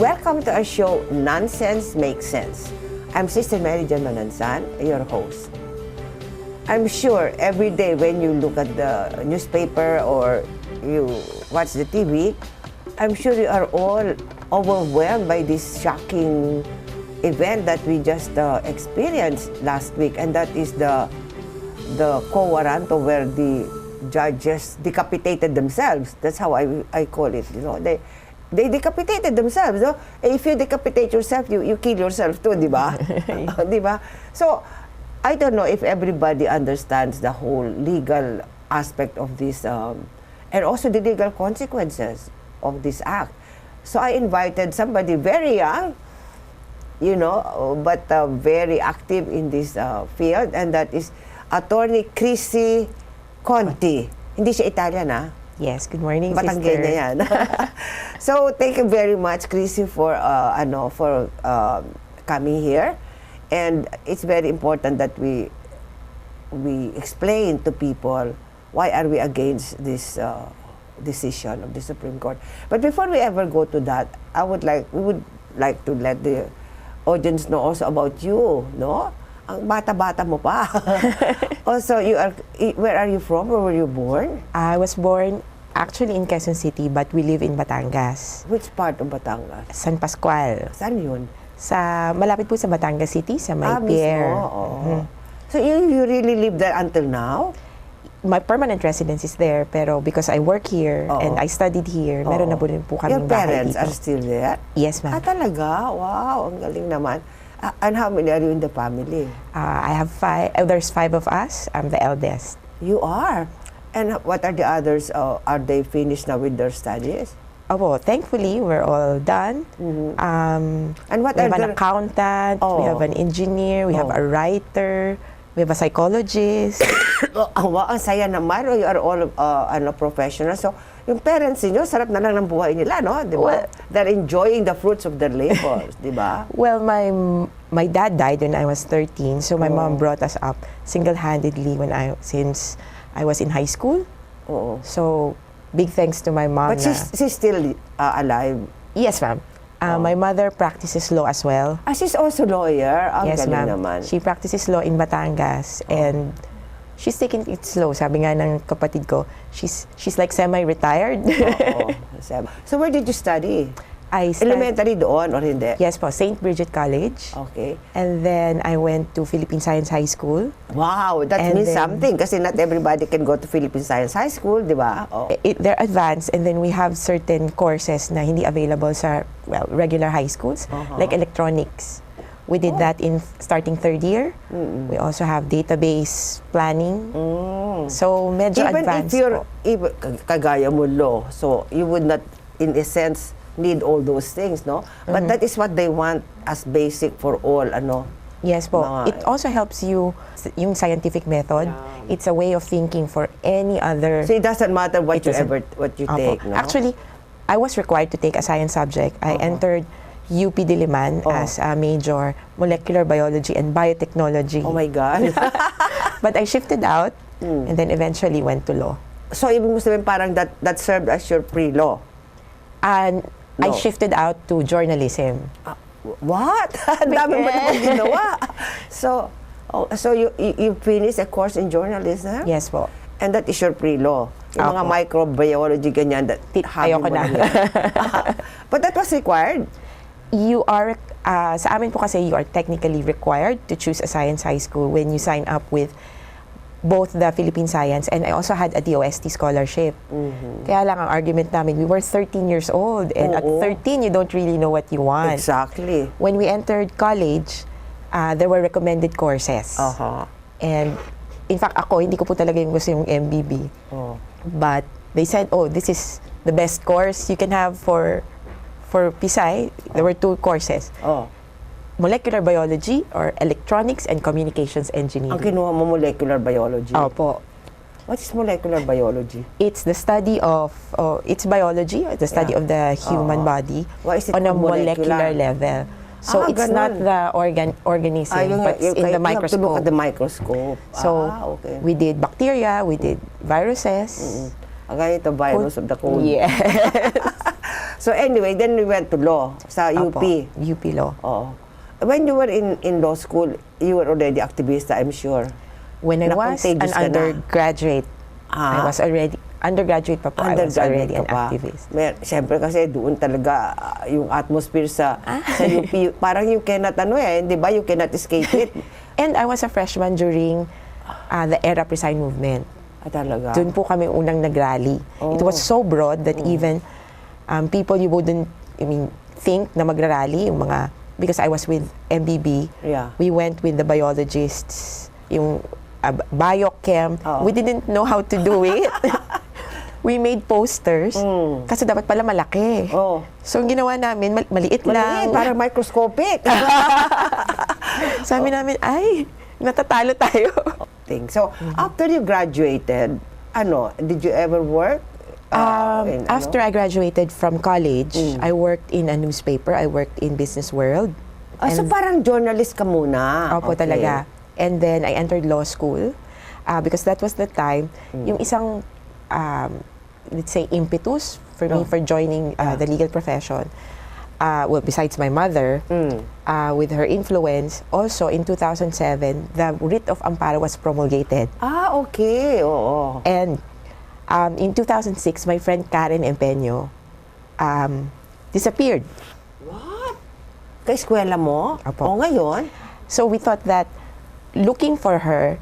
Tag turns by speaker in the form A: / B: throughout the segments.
A: Welcome to our show, Nunsense Makes Sense. I'm Sister Mary Jan Manansan, your host. I'm sure every day when you look at the newspaper or you watch the TV, I'm sure you are all overwhelmed by this shocking event that we just experienced last week, and that is the Warrato, where the judges decapitated themselves. That's how I call it. You know, they decapitated themselves. No? If you decapitate yourself, you kill yourself too, di ba? Di ba? So, I don't know if everybody understands the whole legal aspect of this and also the legal consequences of this act. So, I invited somebody very young, you know, but very active in this field, and that is Attorney Chrissy Conti. Hindi siya Italian, ha?
B: Yes, good morning,
A: Batanggay
B: sister.
A: na yan. So, thank you very much, Chrissy, for coming here. And it's very important that we explain to people why are we against this decision of the Supreme Court. But before we ever go to that, we would like to let the audience know also about you, no? Ang bata-bata mo pa. Also, where are you from? Where were you born?
B: I was born actually in Quezon City, but we live in Batangas.
A: Which part of Batangas?
B: San Pascual.
A: Saan yun?
B: Malapit po sa Batangas City, sa May Pier.
A: So you really live there until now?
B: My permanent residence is there, pero because I work here and I studied here, meron na po rin po kaming bahay dito.
A: Your parents are still there?
B: Yes, ma'am.
A: Talaga? Wow, ang galing naman. And how many are you in the family?
B: I have 5. There's 5 of us. I'm the eldest.
A: You are? And what are the others? Are they finished now with their studies?
B: Oh, thankfully, we're all done.
A: And what
B: we have an accountant, we have an engineer, we have a writer, we have a psychologist.
A: Ang saya naman. You are all professionals. So, yung parents niyo, sarap na lang ng buhay nila, no? Di ba?
B: Well,
A: they're enjoying the fruits of their labors, di ba?
B: Well, my dad died when I was 13, so my mom brought us up single-handedly since I was in high school. So, big thanks to my mom.
A: But she's still alive?
B: Yes, ma'am. My mother practices law as well.
A: She's also lawyer?
B: Yes, ma'am.
A: Naman.
B: She practices law in Batangas, and she's taking it slow. Sabi nga ng kapatid ko, she's like semi-retired.
A: So where did you study?
B: Elementary
A: doon or hindi?
B: Yes po, St. Bridget College.
A: Okay.
B: And then I went to Philippine Science High School.
A: Wow, that means something kasi not everybody can go to Philippine Science High School, di ba?
B: They're advanced, and then we have certain courses na hindi available sa regular high schools, like electronics. We did that in starting 3rd year. We also have database planning. So medyo advanced.
A: Even kagaya mo law, so you would not, in a sense, need all those things, no? But that is what they want as basic for all,
B: Yes po. It also helps you, yung scientific method. Yeah. It's a way of thinking for any other.
A: So it doesn't matter what you take, no?
B: Actually, I was required to take a science subject. I entered UP Diliman as a major, molecular biology and biotechnology.
A: Oh my God.
B: But I shifted out and then eventually went to law.
A: So ibig mo sabihin parang that served as your pre-law?
B: And I shifted out to journalism.
A: What? Ang dami mo naman ginawa. So you finished a course in journalism?
B: Yes po.
A: And that is your pre-law? Yung mga microbiology, ganyan.
B: Ayoko na.
A: But that was required?
B: You are, sa amin po kasi, you are technically required to choose a science high school when you sign up with both the Philippine Science, and I also had a DOST scholarship. Kaya lang ang argument namin, we were 13 years old, and at 13, you don't really know what you want.
A: Exactly.
B: When we entered college, there were recommended courses. And in fact, ako, hindi ko po talaga yung gusto yung MBB. But they said, oh, this is the best course you can have for Pisay. There were 2 courses.
A: Oh.
B: Molecular biology or electronics and communications engineering.
A: Ang kinuha mo molecular biology.
B: Opo.
A: What is molecular biology?
B: It's the study of, it's biology, the study of the human body
A: Why is it
B: on a molecular
A: molecular?
B: level. So it's
A: ganun.
B: not the organism, but it's in the
A: You have to look
B: microscope.
A: at the microscope.
B: So
A: Okay.
B: we did bacteria, we did viruses.
A: Ganito, virus of the cold.
B: Yeah.
A: So anyway, then we went to law sa UP.
B: Opo, UP Law.
A: Oo. When you were in law school, you were already activista, I'm sure.
B: When I was an
A: Na-contagious ka na.
B: undergraduate, I was already, undergraduate pa po, I was already an
A: ka pa.
B: activist.
A: Siyempre kasi doon talaga yung atmosphere sa UP, parang you cannot, di ba? You cannot escape it.
B: And I was a freshman during the era Preside movement.
A: Talaga?
B: Doon po kami unang nag-rally. It was so broad that even people you wouldn't, think na magra-rally, yung mga, because I was with MBB, we went with the biologists, yung biochem. We didn't know how to do it. We made posters kasi dapat pala malaki. So, ang ginawa namin, maliit lang.
A: Parang microscopic.
B: Sabi namin, ay, natatalo tayo.
A: So, after you graduated, did you ever work?
B: After I graduated from college, I worked in a newspaper. I worked in Business World.
A: So, parang journalist ka muna?
B: Opo, talaga. And then, I entered law school because that was the time, yung isang, let's say, impetus for me for joining the legal profession. Well, besides my mother, with her influence, also in 2007, the writ of amparo was promulgated.
A: Okay. Oo.
B: And in 2006, my friend Karen Empeño disappeared.
A: What? Ka-eskwela mo?
B: Opo.
A: O ngayon?
B: So we thought that looking for her,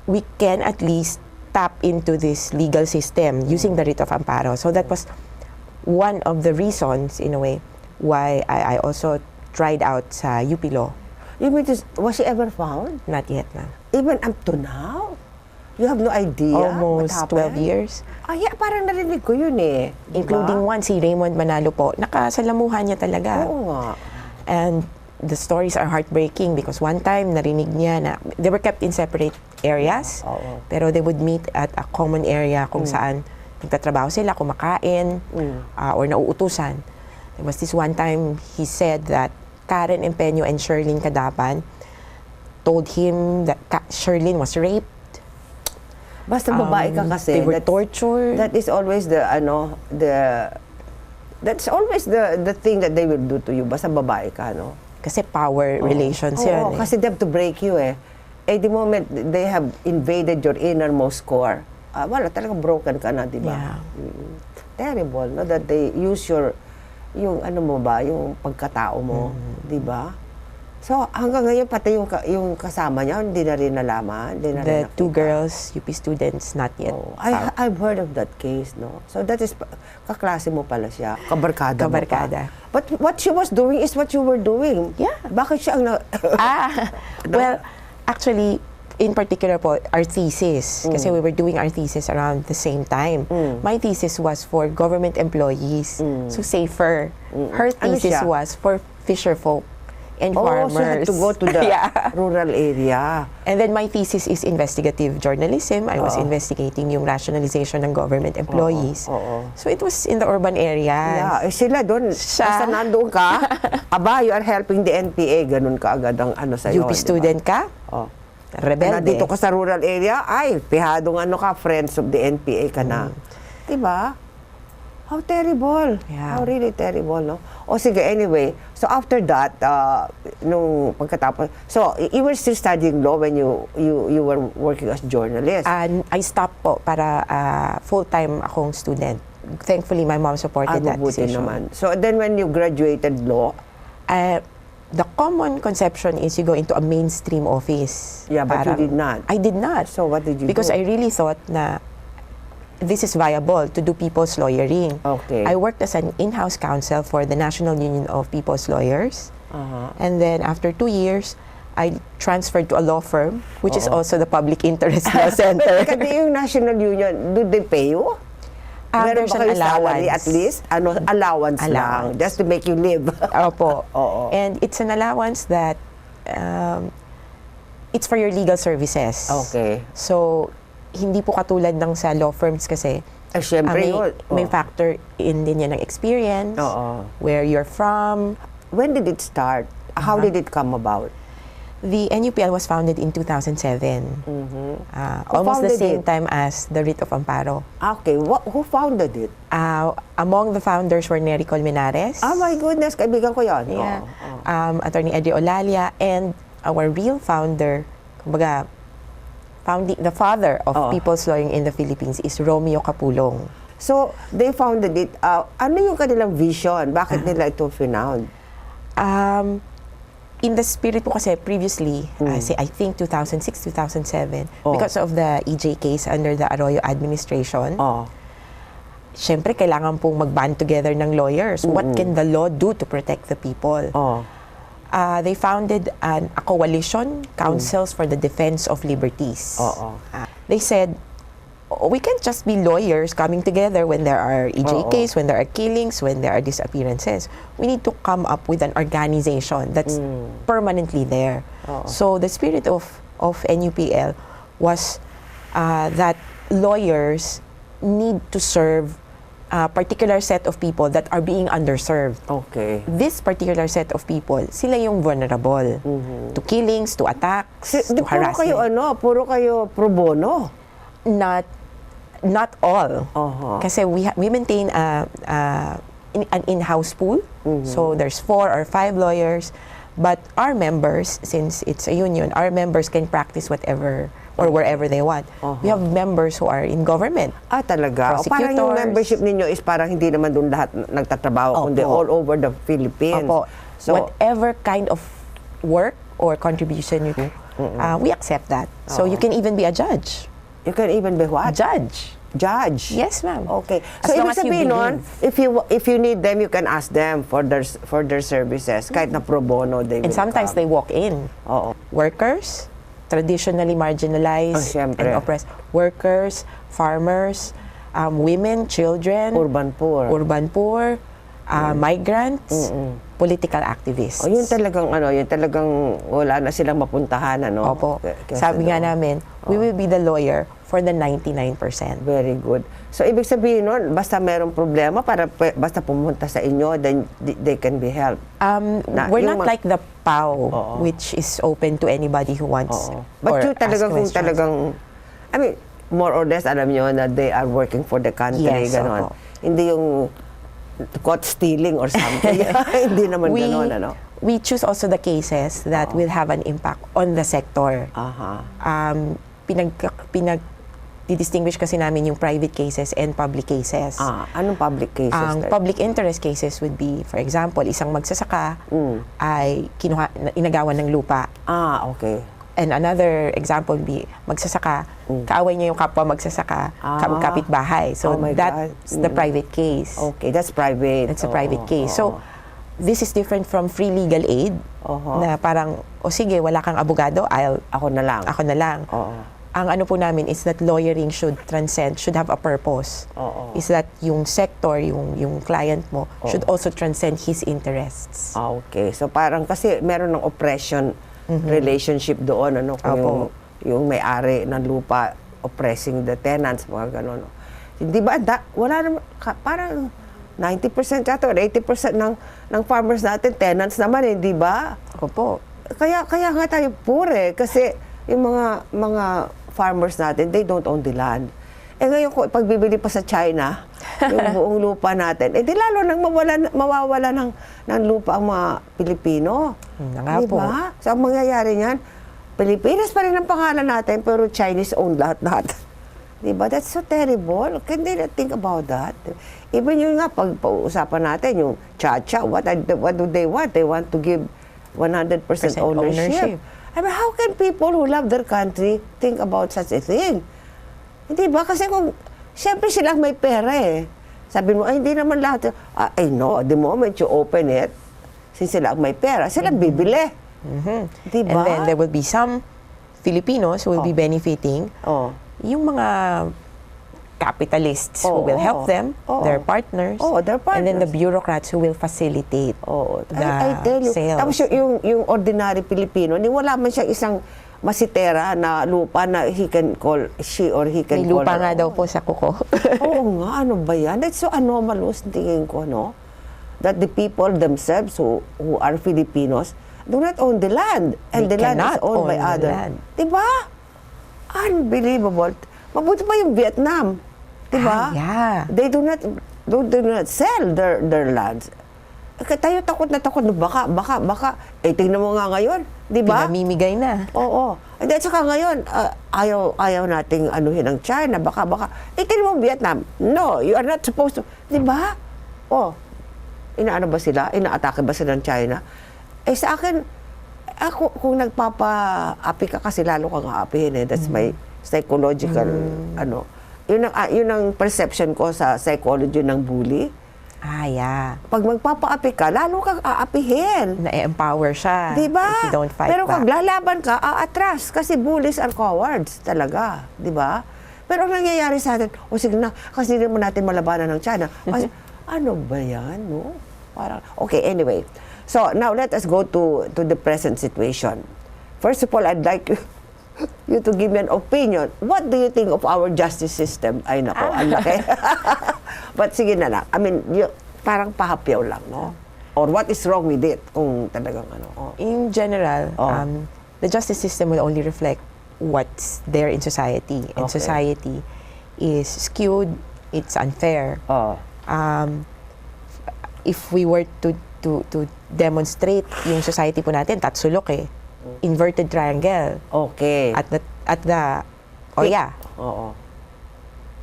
B: we can at least tap into this legal system using the writ of amparo. So that was one of the reasons, in a way, why I also tried out sa UP Law.
A: You mean, was she ever found?
B: Not yet, ma'am.
A: Even up to now? You have no idea
B: Almost
A: what happened?
B: 12 years.
A: Parang narinig ko yun eh.
B: Including one, si Raymond Manalo po. Nakasalamuhan niya talaga.
A: Oo nga.
B: And the stories are heartbreaking because one time narinig niya na they were kept in separate areas, pero they would meet at a common area kung saan nagtatrabaho sila, kumakain, or nauutusan. There was this one time he said that Karen Empeño and Sherlyn Cadapan told him that Sherlyn was raped.
A: Basta babae ka kasi.
B: They were tortured.
A: That is always that's always the thing that they will do to you. Basta babae ka,
B: Kasi power relations yun.
A: Kasi they have to break you eh. The moment they have invaded your innermost core, wala, talagang broken ka na, di ba?
B: Yeah.
A: Terrible, no? That they use yung pagkatao mo, di ba? So, hanggang ngayon, pati yung kasama niya, hindi na rin nalaman. Hindi na rin
B: The
A: nakita.
B: 2 girls, UP students, not yet.
A: I've heard of that case, no? So, that is, kaklase mo pala siya. Kabarkada mo
B: Kabarkada.
A: pa. But what she was doing is what you were doing.
B: Yeah.
A: Bakit siya ang
B: Well, actually, in particular po, our thesis, kasi we were doing our thesis around the same time. My thesis was for government employees, so safer. Her thesis was for fisher folk and farmers.
A: So you had to go to the rural area.
B: And then my thesis is investigative journalism. I was investigating yung rationalization ng government employees. So it was in the urban area.
A: Yeah, sila doon, basta nandun ka, you are helping the NPA, ganun ka agad ang sa'yo.
B: UP student ka? Rebelde.
A: Nandito ka sa rural area, pihadong ka, friends of the NPA ka na. Diba? How terrible.
B: Yeah.
A: How really terrible, no? O sige, anyway. So after that, nung pagkatapos, so you were still studying law when you were working as journalist?
B: I stopped po para full-time akong student. Thankfully, my mom supported that decision.
A: Naman. So then when you graduated law?
B: The common conception is you go into a mainstream office.
A: Yeah, but you did not.
B: I did not.
A: So what did you
B: Because
A: do?
B: I really thought na this is viable to do people's lawyering.
A: Okay.
B: I worked as an in-house counsel for the National Union of People's Lawyers. And then after 2 years, I transferred to a law firm, which is also the Public Interest Law Center.
A: Kasi yung National Union, do they pay you? Meron
B: There's
A: ba
B: an
A: kayo salary
B: allowance.
A: at least? Ano, allowance lang, just to make you live.
B: Opo.
A: Oo.
B: And it's an allowance that it's for your legal services.
A: Okay.
B: So, hindi po katulad ng sa law firms kasi
A: Siyempre
B: may factor in din yan ng experience, where you're from.
A: When did it start? How did it come about?
B: The NUPL was founded in 2007. Almost the same time as the Writ of Amparo.
A: Okay, who founded it?
B: Among the founders were Nery Colmenares.
A: Oh my goodness, kaibigan ko yan.
B: Yeah. Attorney Eddie Olalia, and our real founder, kumbaga, the father of people's lawyering in the Philippines is Romeo Capulong.
A: So, they founded it. Ano yung kanilang vision? Bakit nila ito finound?
B: In the spirit po kasi previously, I think 2006, 2007, because of the EJ case under the Arroyo administration, syempre kailangan pong mag-band together ng lawyers. What can the law do to protect the people? They founded a coalition, Councils for the Defense of Liberties. They said, we can't just be lawyers coming together when there are EJ case, when there are killings, when there are disappearances. We need to come up with an organization that's permanently there. So the spirit of NUPL was that lawyers need to serve a particular set of people that are being underserved.
A: Okay.
B: This particular set of people, sila yung vulnerable to killings, to attacks, to harassment.
A: Puro kayo pro bono.
B: Not all. Kasi we maintain an in-house pool. So there's 4 or 5 lawyers. But our members, since it's a union, our members can practice whatever or wherever they want. We have members who are in government.
A: Talaga? Parang yung membership ninyo is parang hindi naman doon lahat nagtatrabaho, kundi all over the Philippines.
B: So whatever kind of work or contribution you do, we accept that. So you can even be a judge.
A: You can even be what?
B: Judge.
A: Yes, ma'am. Okay. So,
B: As long
A: ibig sabihin nun, if you need them, you can ask them for their services. Kahit na pro bono, they will
B: And sometimes
A: come.
B: they walk in. Workers, traditionally marginalized and oppressed. Workers, farmers, women, children.
A: Urban poor.
B: Migrants, political activists.
A: Yun talagang wala na silang mapuntahan,
B: Opo. Sabi nga namin, we will be the lawyer for the 99%.
A: Very good. So, ibig sabihin nun, basta merong problema, basta pumunta sa inyo, then they can be helped.
B: We're not like the PAO, which is open to anybody who wants
A: But
B: or
A: you talagang,
B: ask questions.
A: I mean, more or less, alam nyo na they are working for the country, ganon. Hindi yung caught stealing or something. Hindi naman ganon,
B: We choose also the cases that will have an impact on the sector. Distinguish kasi namin yung private cases and public cases.
A: Anong public cases?
B: Ang public interest cases would be, for example, isang magsasaka ay inagawan ng lupa.
A: Okay.
B: And another example would be, magsasaka, kaaway niya yung kapwa magsasaka, kapitbahay. So that's the private case.
A: Okay, that's private.
B: That's a private case. So this is different from free legal aid, na parang, sige, wala kang abogado,
A: ako na lang.
B: Ang ano po namin is that lawyering should transcend, should have a purpose. Is that yung sector, yung client mo, should also transcend his interests.
A: Okay. So parang kasi meron ng oppression relationship doon, kung yung may-ari ng lupa oppressing the tenants, mga gano'n. Hindi ba, wala naman, parang 90% yata or 80% ng farmers natin, tenants naman, hindi ba?
B: Opo.
A: Kaya nga tayo poor kasi yung mga farmers natin, they don't own the land. Ngayon kung pagbibili pa sa China, yung buong lupa natin, di lalo nang mawawala ng lupa ang mga Pilipino. Diba? So ang mangyayari niyan, Pilipinas pa rin ang pangalan natin, pero Chinese own lahat. Diba? That's so terrible. Can they not think about that? Even yun nga, pag-uusapan natin, yung Cha-Cha, what do they want? They want to give 100% ownership. I mean, how can people who love their country think about such a thing? Hindi ba? Kasi kung, siyempre silang may pera Sabi mo, hindi naman lahat. I know, the moment you open it, since sila may pera, sila bibili. Diba?
B: And then there will be some Filipinos who will be benefiting. Yung mga capitalists who will help them, their partners, and then the bureaucrats who will facilitate the
A: I tell you.
B: sales.
A: Tapos yung ordinary Pilipino, ni wala man siya isang masitera na lupa na he can call, she or he can
B: May
A: call.
B: lupa nga daw po sa kuko.
A: Oo nga, ano ba yan? That's so anomalous, tingin ko, no? That the people themselves who are Filipinos do not own the land. And
B: They
A: the land is
B: cannot
A: owned by
B: own the
A: others.
B: land.
A: Diba? Unbelievable. Mabuti pa yung Vietnam. Diba?
B: Yeah.
A: They do not sell their lands. Tayo takot na takot. Baka. Tingnan mo nga ngayon. Diba?
B: Pinamimigay na.
A: Oo. And then saka ngayon, ayaw nating anuhin ang China. Baka. Tingnan mo Vietnam. No, you are not supposed to. Diba? Inaano ba sila? Inaatake ba sila ng China? Sa akin, ako, kung nagpapa-api ka kasi lalo kang aapihin eh. That's my psychological, Yun ang perception ko sa psychology ng bully.
B: Yeah.
A: Pag magpapaapi ka, lalo kang aapihin.
B: Na-empower siya.
A: Diba?
B: If you don't fight
A: Pero
B: back.
A: kung lalaban ka, aatras. Kasi bullies are cowards talaga. Diba? Pero ang nangyayari sa atin, sige na, kasi hindi mo natin malabanan ng China. Kasi, ano ba yan, no? Parang, okay, anyway. So, now let us go to the present situation. First of all, I'd like you to give me an opinion. What do you think of our justice system? Ay, nako, ang laki. But sige na lang. I mean, parang pahapyaw lang, no? Or what is wrong with it? Kung talagang
B: In general, the justice system will only reflect what's there in society. And society is skewed, it's unfair. If we were to demonstrate yung society po natin, tatsulok eh. Inverted triangle.
A: Okay.
B: At the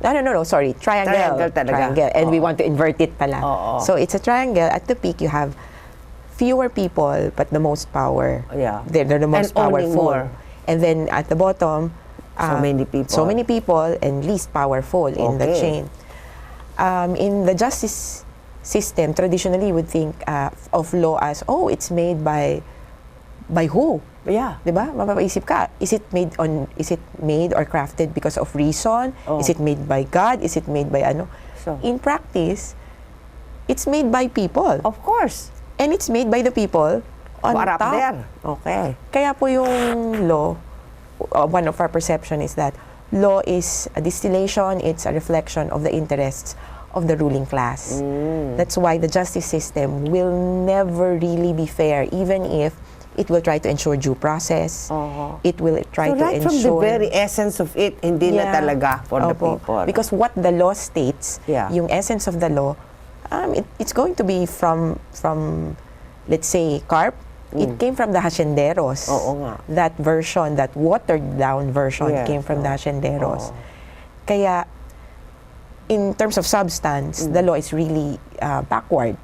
B: No, sorry. Triangle
A: talaga.
B: Triangle. And we want to invert it pala. So it's a triangle. At the peak, you have fewer people, but the most power.
A: Yeah.
B: They're the most
A: And owning
B: powerful.
A: more.
B: And then at the bottom,
A: so many people.
B: and least powerful in the chain. In the justice system, traditionally, you would think of law as, it's made by who?
A: Yeah.
B: Diba? Mapapaisip ka, is it made or crafted because of reason? Is it made by God? Is it made by ano?
A: So,
B: in practice, it's made by people.
A: Of course.
B: And it's made by the people on
A: Up
B: top.
A: there. Okay.
B: Kaya po yung law, one of our perception is that law is a distillation, it's a reflection of the interests of the ruling class. That's why the justice system will never really be fair, even if it will try to ensure due process. It will try to
A: right
B: ensure...
A: from the very essence of it, hindi na talaga for the people.
B: Because what the law states, yung essence of the law, it's going to be from let's say, carp. It came from the hacienderos.
A: Oo nga.
B: That version, that watered-down version came from the hacienderos. Kaya, in terms of substance, the law is really backward.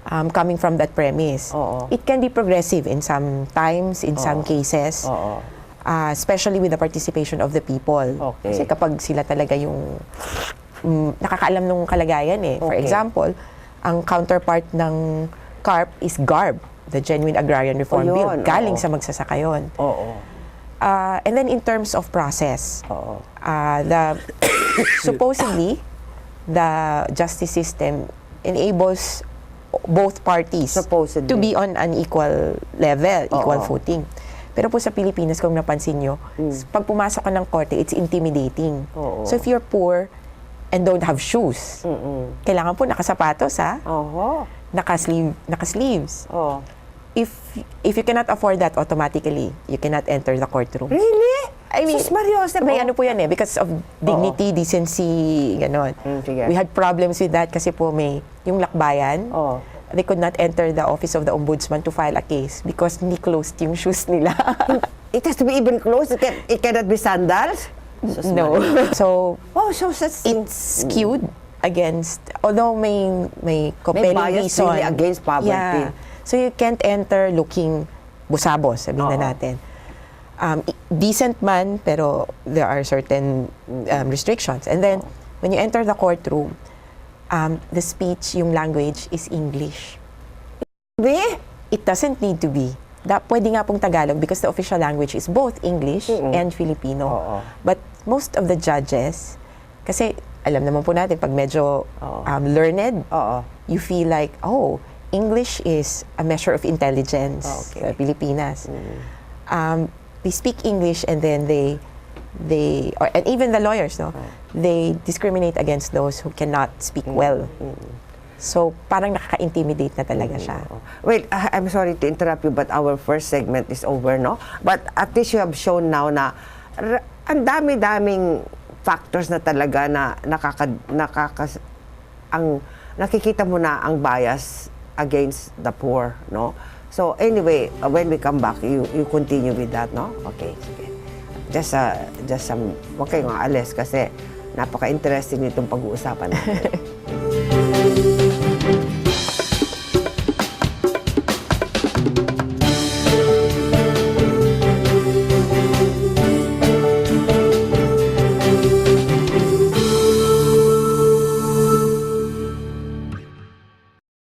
B: Coming from that premise. It can be progressive in some times, in some cases, especially with the participation of the people. Kasi kapag sila talaga yung nakakaalam ng kalagayan eh. For example, ang counterpart ng CARP is GARB, the Genuine Agrarian Reform Bill. Galing sa magsasaka yun. And then in terms of process, supposedly, the justice system enables both parties to be on an equal level, equal footing. Pero po sa Pilipinas, kung napansin nyo, pag pumasok ka ng korte, it's intimidating. So if you're poor and don't have shoes, kailangan po nakasapatos, naka-sleeves. If you cannot afford that, automatically, you cannot enter the courtroom.
A: Really?
B: I mean, may ano po yan eh, because of dignity, decency, gano'n. We had problems with that kasi po may, yung lakbayan, they could not enter the office of the ombudsman to file a case because hindi closed yung shoes nila.
A: It has to be even closed? It cannot be sandals?
B: No. So,
A: it's
B: skewed against, although may compelling
A: bias
B: reason.
A: really against poverty.
B: Yeah. So you can't enter looking busabos, sabihin na natin. Decent man, pero there are certain restrictions. And then, when you enter the courtroom, the speech, yung language is English. It doesn't need to be. pwede nga pong Tagalog because the official language is both English and Filipino.
A: Oo.
B: But most of the judges, kasi alam naman po natin, pag medyo learned,
A: Oo.
B: you feel like, oh, English is a measure of intelligence
A: Okay.
B: sa Pilipinas. They speak English and then and even the lawyers, no, they discriminate against those who cannot speak well. So, parang nakaka-intimidate na talaga siya.
A: Wait, I'm sorry to interrupt you, but our first segment is over, no? But at least you have shown now na ang dami-daming factors na talaga na nakikita mo na ang bias against the poor, no? So, anyway, when we come back, you continue with that, no? Okay, sige. Just some, huwag kayong aalis kasi napaka-interesting nitong pag-uusapan natin.